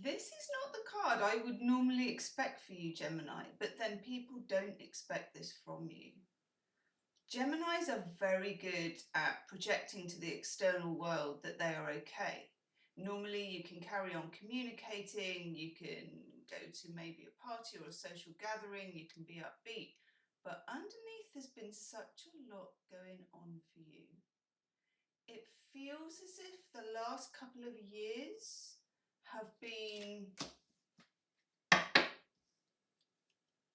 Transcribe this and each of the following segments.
This is not the card I would normally expect for you, Gemini, but then people don't expect this from you. Geminis are very good at projecting to the external world that they are okay. Normally you can carry on communicating, you can go to maybe a party or a social gathering, you can be upbeat, but underneath there's been such a lot going on for you. It feels as if the last couple of years have been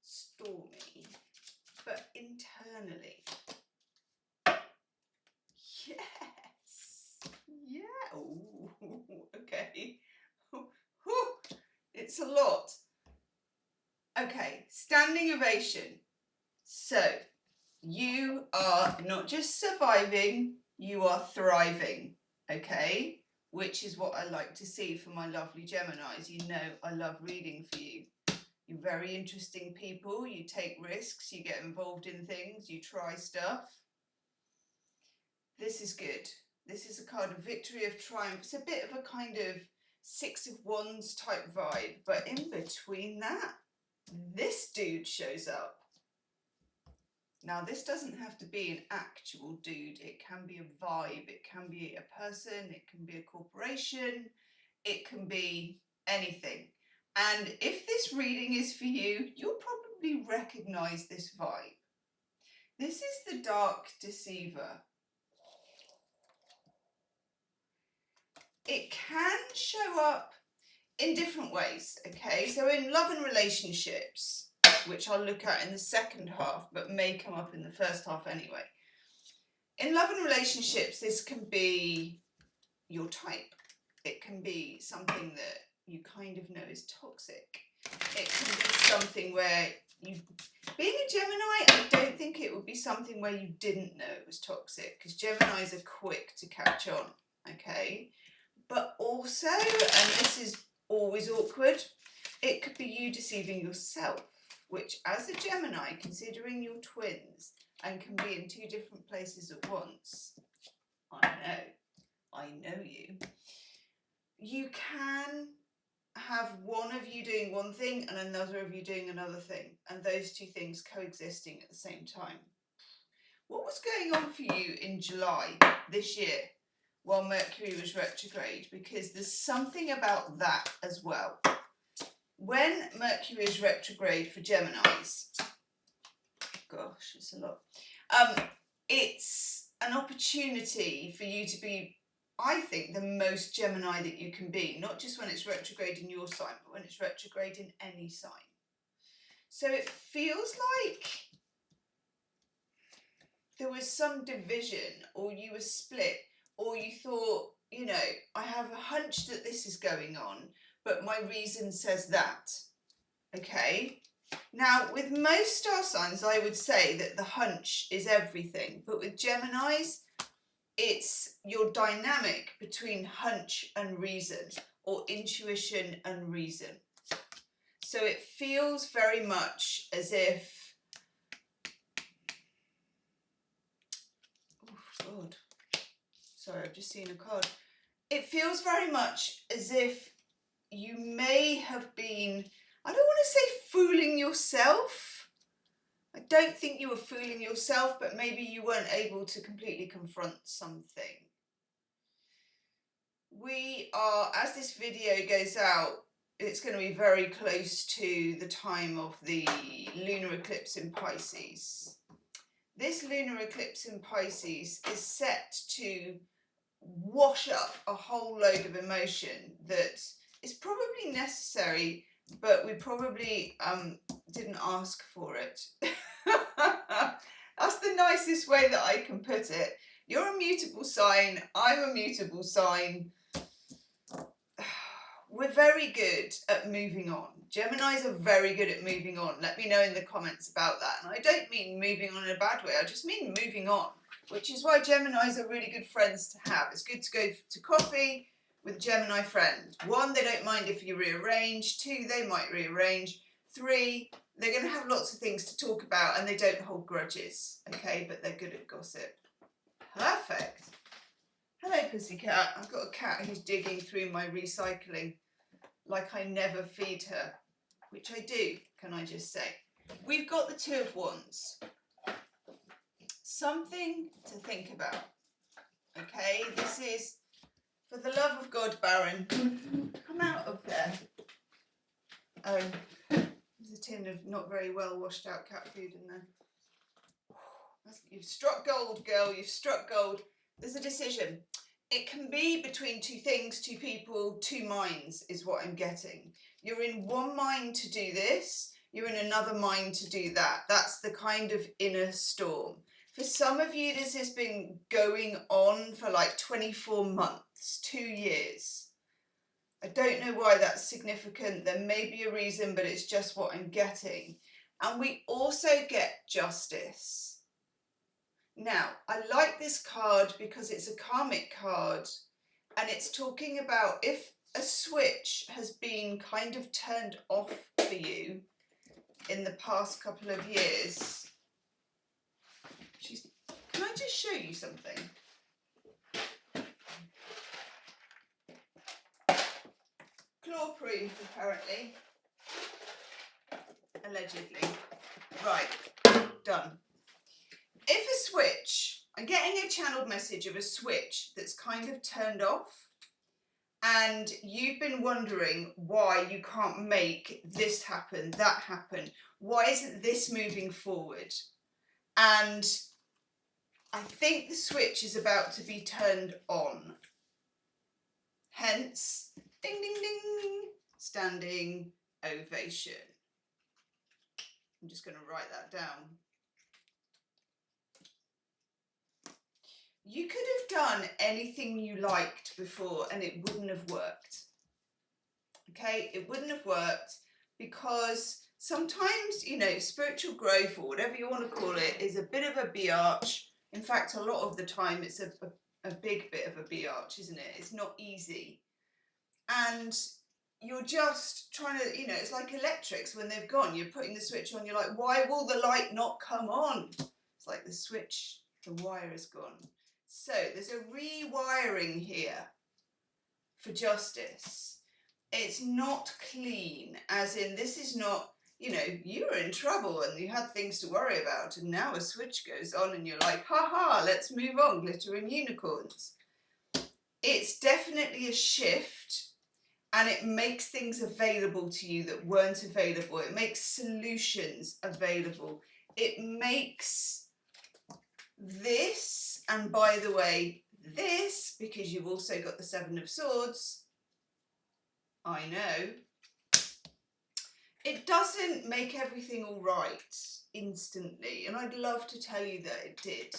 stormy, but internally. Yes. Yeah. Ooh, okay. It's a lot. Okay, standing ovation. So you are not just surviving, you are thriving, okay? Which is what I like to see for my lovely Geminis. You know I love reading for you. You're very interesting people, you take risks, you get involved in things, you try stuff. This is good. This is a card of victory, of triumph. It's a bit of a kind of Six of Wands type vibe, but in between that, this dude shows up. Now, this doesn't have to be an actual dude. It can be a vibe. It can be a person. It can be a corporation. It can be anything. And if this reading is for you, you'll probably recognize this vibe. This is the Dark Deceiver. It can show up in different ways, okay? So in love and relationships, which I'll look at in the second half, but may come up in the first half anyway. In love and relationships, this can be your type. It can be something that you kind of know is toxic. It can be something where being a Gemini, I don't think it would be something where you didn't know it was toxic, because Geminis are quick to catch on, okay? But also, and this is always awkward, it could be you deceiving yourself, which as a Gemini, considering you're twins and can be in two different places at once, I know you. You can have one of you doing one thing and another of you doing another thing, and those two things coexisting at the same time. What was going on for you in July this year while Mercury was retrograde? Because there's something about that as well. When Mercury is retrograde for Geminis, gosh, it's a lot. It's an opportunity for you to be, I think, the most Gemini that you can be, not just when it's retrograde in your sign, but when it's retrograde in any sign. So it feels like there was some division, or you were split, or you thought, you know, I have a hunch that this is going on, but my reason says that, okay? Now, with most star signs, I would say that the hunch is everything, but with Geminis, it's your dynamic between hunch and reason, or intuition and reason. So it feels very much as if, oh God, sorry, I've just seen a card. It feels very much as if you may have been, I don't want to say fooling yourself. I don't think you were fooling yourself, but maybe you weren't able to completely confront something. We are, as this video goes out, it's going to be very close to the time of the lunar eclipse in Pisces. This lunar eclipse in Pisces is set to wash up a whole load of emotion that is probably necessary, but we probably didn't ask for it. That's the nicest way that I can put it. You're a mutable sign, I'm a mutable sign. We're very good at moving on. Geminis are very good at moving on. Let me know in the comments about that. And I don't mean moving on in a bad way, I just mean moving on, which is why Geminis are really good friends to have. It's good to go to coffee with a Gemini friend. 1, they don't mind if you rearrange. 2, they might rearrange. 3, they're going to have lots of things to talk about and they don't hold grudges, okay? But they're good at gossip. Perfect. Hello, pussycat. I've got a cat who's digging through my recycling. like I never feed her, which I do, can I just say. We've got the Two of Wands. Something to think about, okay? This is, for the love of God, Baron, come out of there. Oh, there's a tin of not very well washed out cat food in there. You've struck gold, girl, you've struck gold. There's a decision. It can be between two things, two people, two minds is what I'm getting. You're in one mind to do this, you're in another mind to do that. That's the kind of inner storm. For some of you, this has been going on for like 24 months, 2 years. I don't know why that's significant. There may be a reason, but it's just what I'm getting. And we also get Justice. Now, I like this card because it's a karmic card, and it's talking about if a switch has been kind of turned off for you in the past couple of years. Can I just show you something? Claw proof, apparently. Allegedly. Right, done. If a switch, I'm getting a channeled message of a switch that's kind of turned off, and you've been wondering why you can't make this happen, that happen. Why isn't this moving forward? And I think the switch is about to be turned on. Hence, ding, ding, ding, standing ovation. I'm just going to write that down. You could have done anything you liked before and it wouldn't have worked. Okay, it wouldn't have worked because sometimes, you know, spiritual growth or whatever you want to call it is a bit of a biatch. In fact, a lot of the time it's a big bit of a biatch, isn't it? It's not easy. And you're just trying to, you know, it's like electrics when they've gone. You're putting the switch on, you're like, why will the light not come on? It's like the switch, the wire is gone. So there's a rewiring here for Justice. It's not clean, as in this is not, you know, you were in trouble and you had things to worry about, and now a switch goes on and you're like, haha, let's move on, glitter and unicorns. It's definitely a shift, and it makes things available to you that weren't available. It makes solutions available. It makes this, and by the way, this, because you've also got the Seven of Swords, I know, it doesn't make everything all right instantly, and I'd love to tell you that it did,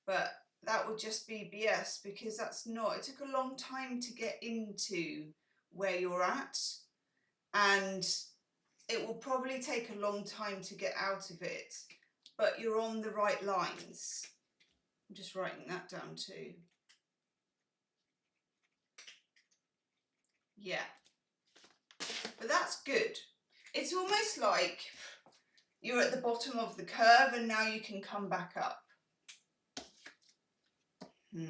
but that would just be BS, because that's not, it took a long time to get into where you're at, and it will probably take a long time to get out of it, but you're on the right lines. I'm just writing that down too. Yeah, but that's good. It's almost like you're at the bottom of the curve and now you can come back up. I'll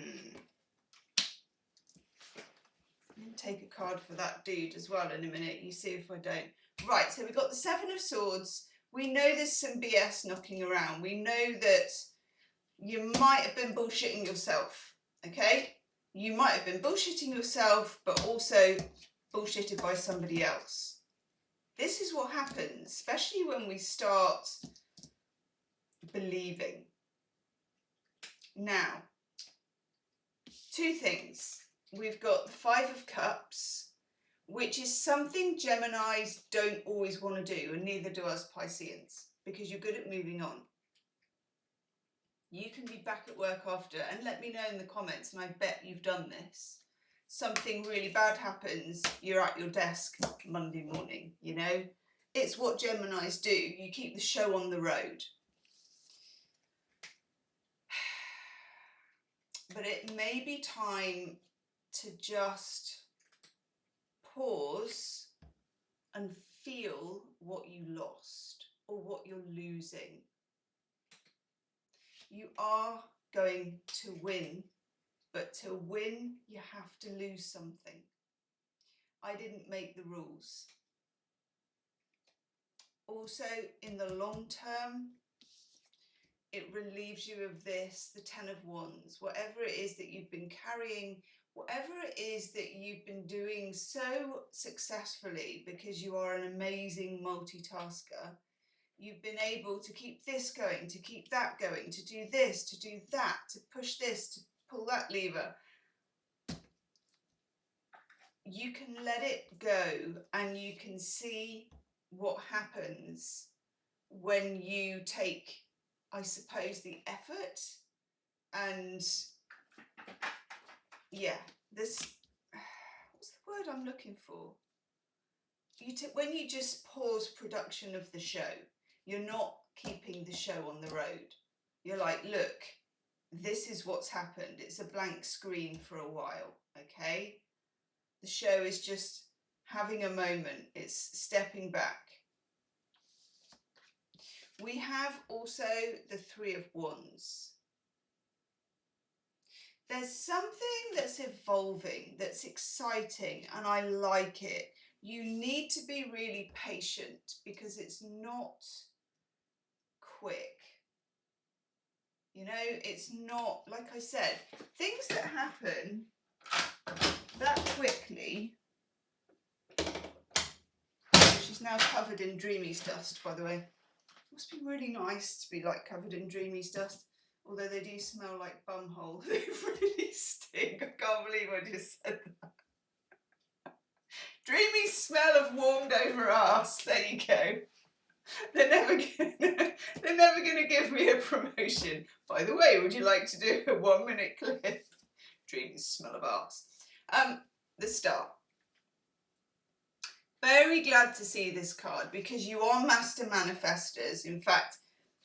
take a card for that dude as well in a minute. You see if I don't. Right, so we've got the Seven of Swords. We know there's some BS knocking around. We know that you might have been bullshitting yourself, okay? You might have been bullshitting yourself, but also bullshitted by somebody else. This is what happens, especially when we start believing. Now, two things. We've got the Five of Cups, which is something Geminis don't always want to do, and neither do us Pisceans, because you're good at moving on. You can be back at work after, and let me know in the comments, and I bet you've done this. Something really bad happens, you're at your desk Monday morning, you know? It's what Geminis do. You keep the show on the road. But it may be time to just pause and feel what you lost or what you're losing. You are going to win, but to win, you have to lose something. I didn't make the rules. Also, in the long term, it relieves you of this, the Ten of Wands. Whatever it is that you've been carrying, whatever it is that you've been doing so successfully because you are an amazing multitasker, you've been able to keep this going, to keep that going, to do this, to do that, to push this, to pull that lever. You can let it go and you can see what happens when you take, I suppose, the effort and yeah, this, what's the word I'm looking for? When you just pause production of the show, you're not keeping the show on the road. You're like, look, this is what's happened. It's a blank screen for a while, okay? The show is just having a moment. It's stepping back. We have also the Three of Wands. There's something that's evolving, that's exciting, and I like it. You need to be really patient because it's not quick. You know, it's not, like I said, things that happen that quickly. She's now covered in dreamies dust, by the way. Must be really nice to be like covered in dreamies dust. Although they do smell like bumhole. They really stink. I can't believe I just said that. Dreamy smell of warmed over arse. There you go. They're never gonna give me a promotion. By the way, would you like to do a 1 minute clip? Dreamy smell of arse. The Star. Very glad to see this card because you are master manifestors. In fact,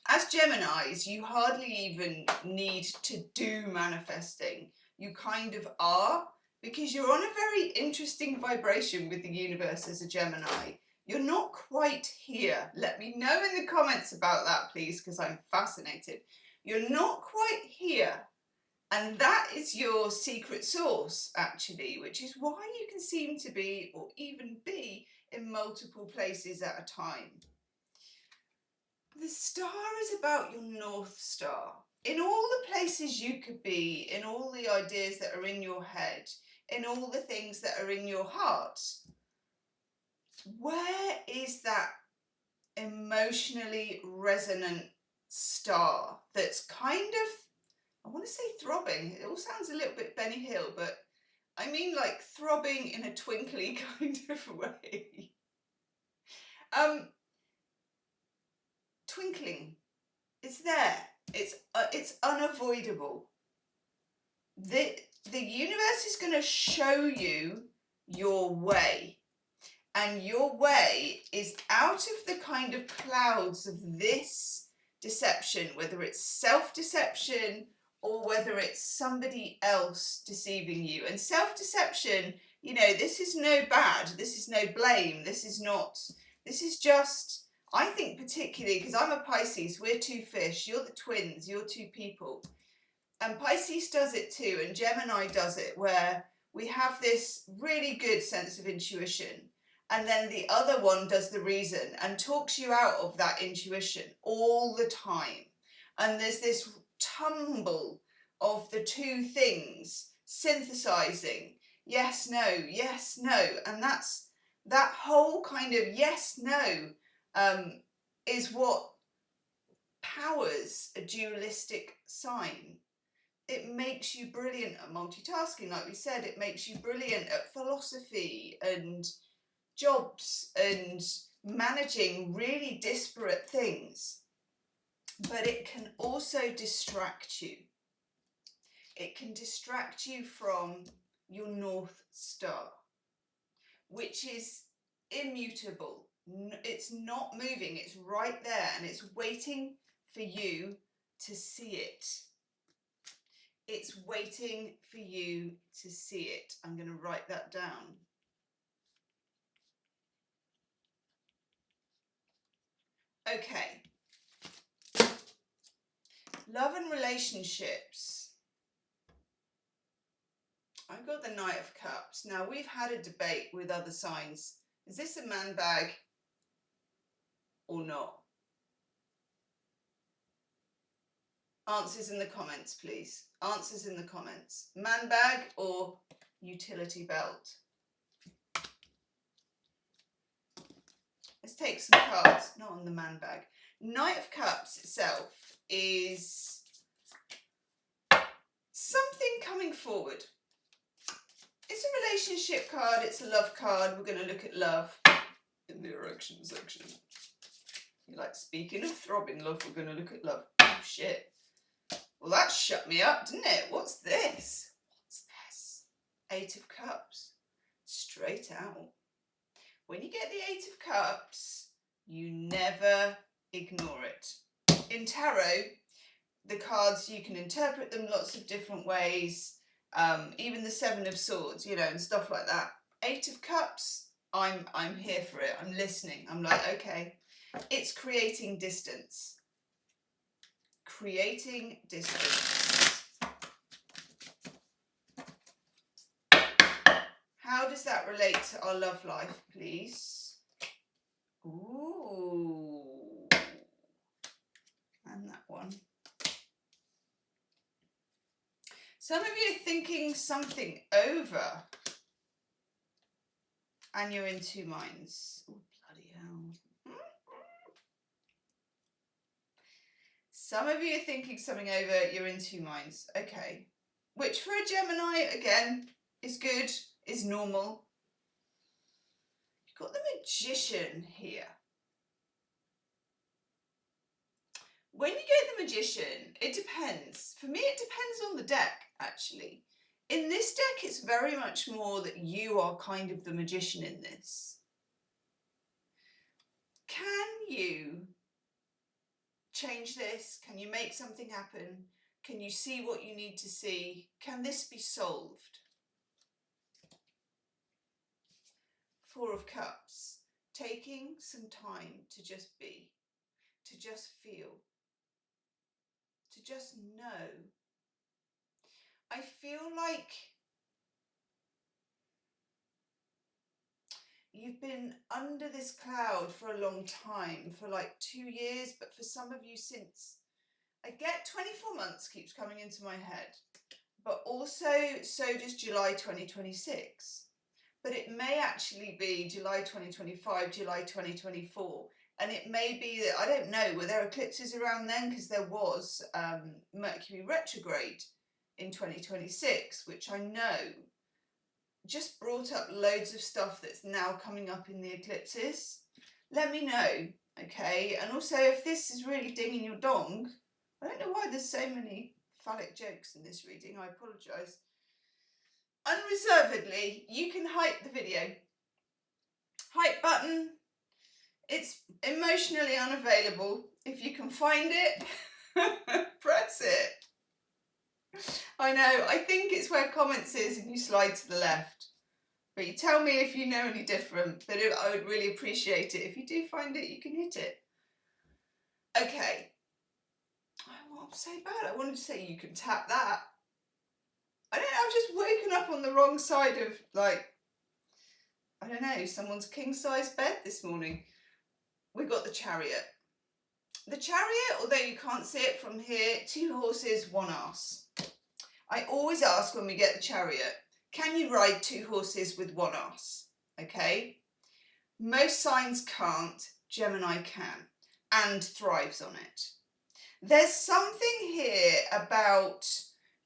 as Geminis, you hardly even need to do manifesting. You kind of are, because you're on a very interesting vibration with the universe as a Gemini. You're not quite here. Let me know in the comments about that, please, because I'm fascinated. You're not quite here. And that is your secret source, actually, which is why you can seem to be, or even be, in multiple places at a time. The Star is about your North Star. In all the places you could be, in all the ideas that are in your head, in all the things that are in your heart, where is that emotionally resonant star that's kind of, I want to say throbbing. It all sounds a little bit Benny Hill, but I mean like throbbing in a twinkly kind of way. Twinkling. It's there. It's unavoidable. The universe is going to show you your way. And your way is out of the kind of clouds of this deception, whether it's self-deception or whether it's somebody else deceiving you. And self-deception, you know, this is no bad, this is no blame, this is just, I think particularly, because I'm a Pisces, we're two fish, you're the twins, you're two people. And Pisces does it too, and Gemini does it, where we have this really good sense of intuition. And then the other one does the reason and talks you out of that intuition all the time. And there's this tumble of the two things synthesizing. Yes, no, yes, no. And that's that whole kind of yes, no is what powers a dualistic sign. It makes you brilliant at multitasking. Like we said, it makes you brilliant at philosophy and jobs and managing really disparate things, but it can also distract you. It can distract you from your North Star, which is immutable. It's not moving, it's right there and it's waiting for you to see it. It's waiting for you to see it. I'm going to write that down. Okay, love and relationships. I've got the Knight of Cups. Now, we've had a debate with other signs. Is this a man bag or not? Answers in the comments, please. Answers in the comments. Man bag or utility belt? Let's take some cards. Not on the man bag. Knight of Cups itself is something coming forward. It's a relationship card. It's a love card. We're going to look at love in the erection section. Like, speaking of throbbing love, we're going to look at love. Oh, shit. Well, that shut me up, didn't it? What's this? What's this? Eight of Cups. Straight out. When you get the Eight of Cups, you never ignore it. In tarot, the cards, you can interpret them lots of different ways. Even the Seven of Swords, you know, and stuff like that. Eight of Cups, I'm here for it. I'm listening. I'm like, okay, it's creating distance. Creating distance. How does that relate to our love life, please? Ooh. And that one. Some of you are thinking something over and you're in two minds. Oh, bloody hell. Some of you are thinking something over, you're in two minds. Okay. Which for a Gemini, again, is good, is normal. You've got the Magician here. When you get the Magician, it depends. For me, it depends on the deck, actually. In this deck, it's very much more that you are kind of the magician in this. Can you change this? Can you make something happen? Can you see what you need to see? Can this be solved? Four of Cups. Taking some time to just be, to just feel, to just know. I feel like you've been under this cloud for a long time, for like 2 years, but for some of you since, I get 24 months keeps coming into my head, but also so does July 2026. But it may actually be July 2025, July 2024. And it may be that, I don't know, were there eclipses around then? Because there was Mercury retrograde in 2026, which I know just brought up loads of stuff that's now coming up in the eclipses. Let me know, okay? And also, if this is really dinging your dong, I don't know why there's so many phallic jokes in this reading, I apologise. Unreservedly, you can hype the video. Hype button. It's emotionally unavailable. If you can find it, press it. I know, I think it's where comments is and you slide to the left. But you tell me if you know any different, but I would really appreciate it. If you do find it, you can hit it. Okay. Oh, I'm so bad. I wanted to say you can tap that. I don't know, I've just woken up on the wrong side of, like, I don't know, someone's king-size bed this morning. We've got the Chariot. The Chariot, although you can't see it from here, 2 horses, 1 ass. I always ask when we get the Chariot, can you ride 2 horses with 1 ass? Okay? Most signs can't, Gemini can, and thrives on it. There's something here about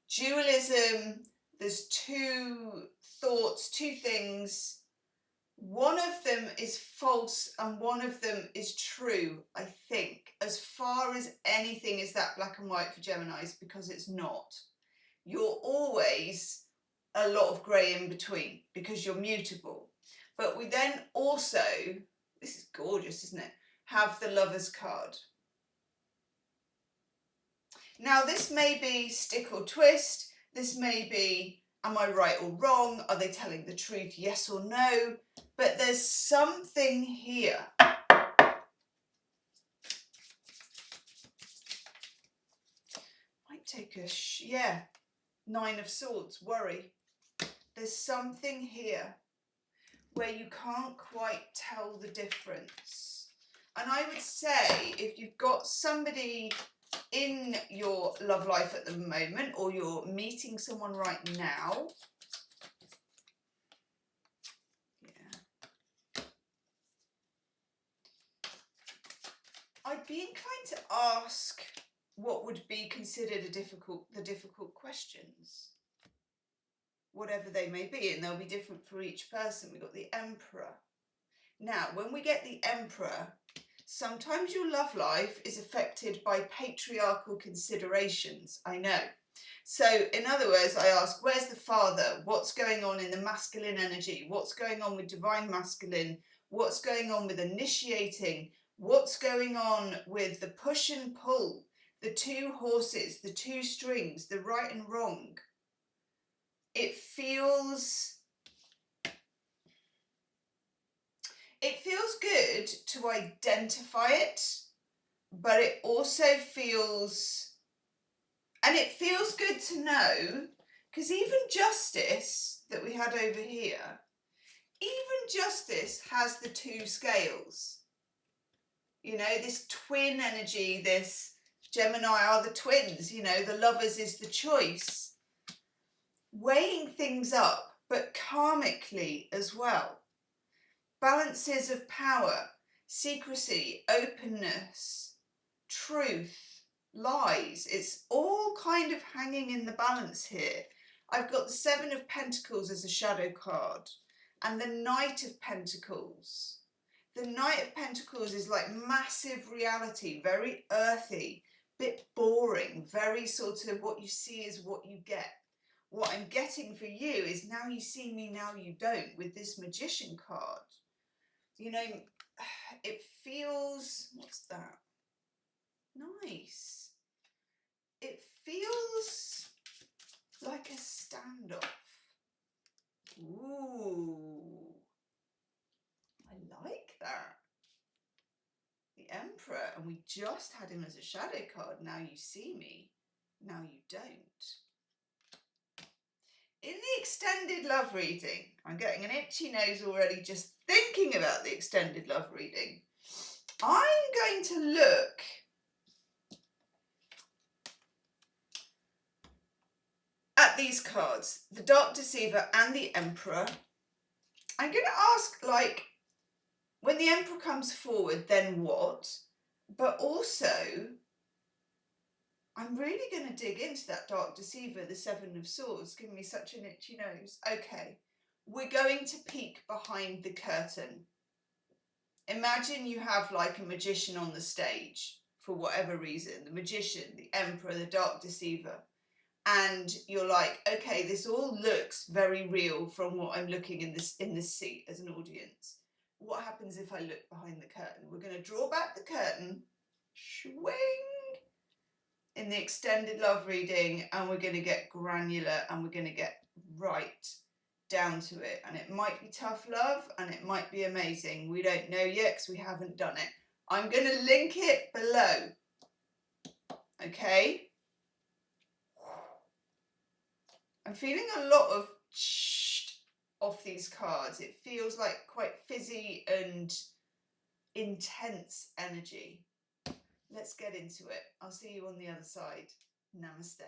dualism. There's 2 thoughts, 2 things. One of them is false and one of them is true, I think. As far as anything is that black and white for Geminis, because it's not. You're always a lot of grey in between because you're mutable. But we then also, this is gorgeous, isn't it, have the Lover's card. Now this may be stick or twist, this may be am I right or wrong, are they telling the truth, yes or no, but there's something here. Might take a, 9 of Swords, worry. There's something here where you can't quite tell the difference. And I would say if you've got somebody in your love life at the moment, or you're meeting someone right now, I'd be inclined to ask what would be considered the difficult questions, whatever they may be, and they'll be different for each person. We've got the Emperor. Now, when we get the Emperor, sometimes your love life is affected by patriarchal considerations, I know. So, in other words, I ask, where's the father? What's going on in the masculine energy? What's going on with divine masculine? What's going on with initiating? What's going on with the push and pull? The two horses, the two strings, the right and wrong. It feels good to identify it, but it also feels, and it feels good to know, because even Justice that we had over here, even Justice has the two scales. You know, this twin energy, this Gemini are the twins, you know, the Lovers is the choice. Weighing things up, but karmically as well. Balances of power, secrecy, openness, truth, lies. It's all kind of hanging in the balance here. I've got the Seven of Pentacles as a shadow card and the Knight of Pentacles. The Knight of Pentacles is like massive reality, very earthy, bit boring, very sort of what you see is what you get. What I'm getting for you is now you see me, now you don't, with this Magician card. You know, it feels, what's that? Nice. It feels like a standoff. Ooh. I like that. The Emperor, and we just had him as a shadow card. Now you see me, now you don't. In the extended love reading, I'm getting an itchy nose already just thinking about the extended love reading. I'm going to look at these cards, the Dark Deceiver and the Emperor. I'm going to ask, like, when the Emperor comes forward, then what? But also, I'm really going to dig into that Dark Deceiver, the Seven of Swords, giving me such an itchy nose. Okay, we're going to peek behind the curtain. Imagine you have like a magician on the stage for whatever reason, the Magician, the Emperor, the Dark Deceiver. And you're like, okay, this all looks very real from what I'm looking in this seat as an audience. What happens if I look behind the curtain? We're going to draw back the curtain, swing, in the extended love reading, and we're going to get granular and we're going to get right down to it. And it might be tough love and it might be amazing. We don't know yet because we haven't done it. I'm going to link it below. Okay? I'm feeling a lot of off these cards. It feels like quite fizzy and intense energy. Let's get into it. I'll see you on the other side. Namaste.